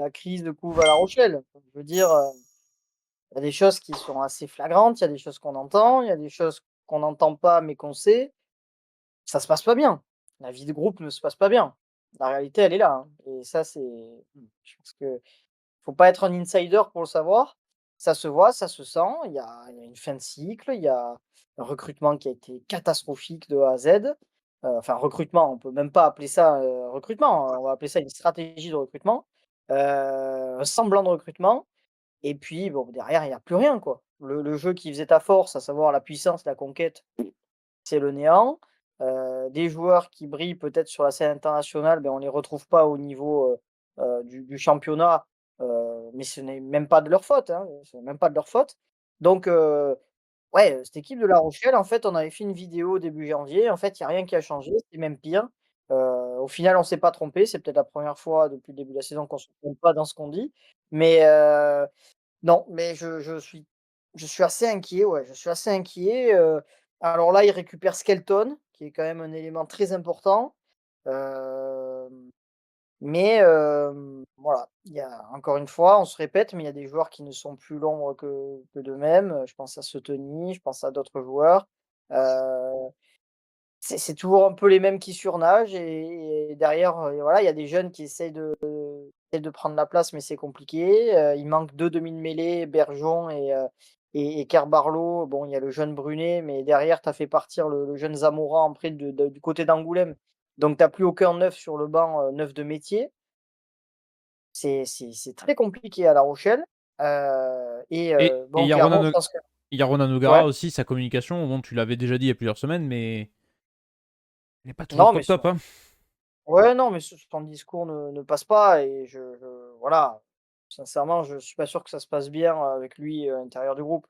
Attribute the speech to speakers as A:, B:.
A: la crise de couve à La Rochelle. Je veux dire, il y a des choses qui sont assez flagrantes, il y a des choses qu'on entend, il y a des choses qu'on n'entend pas mais qu'on sait. Ça se passe pas bien. La vie de groupe ne se passe pas bien. La réalité, elle est là, hein, et ça, je pense que faut pas être un insider pour le savoir. Ça se voit, ça se sent. Il y a une fin de cycle, il y a un recrutement qui a été catastrophique de A à Z. Enfin recrutement, on peut même pas appeler ça, recrutement, on va appeler ça une stratégie de recrutement, un semblant de recrutement et puis bon, derrière, il y a plus rien, quoi. Le jeu qui faisait ta force, à savoir la puissance, la conquête, c'est le néant. Des joueurs qui brillent peut-être sur la scène internationale, ben, on les retrouve pas au niveau, du championnat, mais ce n'est même pas de leur faute, hein, c'est même pas de leur faute. Donc ouais, cette équipe de La Rochelle, en fait, on avait fait une vidéo début janvier, en fait, il y a rien qui a changé, c'est même pire. Au final, on s'est pas trompé, c'est peut-être la première fois depuis le début de la saison qu'on se trompe pas dans ce qu'on dit. Mais non, mais je suis assez inquiet, ouais, je suis assez inquiet, alors là, il récupère Skelton, qui est quand même un élément très important, hem, mais voilà, il y a encore une fois, on se répète, mais il y a des joueurs qui ne sont plus l'ombre que d'eux-mêmes, je pense à Seteny, je pense à d'autres joueurs, heu c'est toujours un peu les mêmes qui surnagent et derrière, voilà, il y a des jeunes qui essayent de prendre la place, mais c'est compliqué. Il manque 2 demi de mêlée, Bergeron et Kerr-Barlow. Bon, il y a le jeune Brunet, mais derrière, tu as fait partir le jeune Zamora en prêt du côté d'Angoulême. Donc tu as plus aucun neuf sur le banc, neuf de métier. C'est très compliqué à La Rochelle,
B: Et
A: bon, clairement, je pense que
B: Il y a Ronan
A: ouais,
B: O'Gara aussi, sa communication, bon, tu l'avais déjà dit il y a plusieurs semaines, mais elle n'est pas toujours
A: non, mais
B: top top, hein.
A: ouais, non, mais son discours ne passe pas et voilà, sincèrement, je suis pas sûr que ça se passe bien avec lui, à l'intérieur du groupe.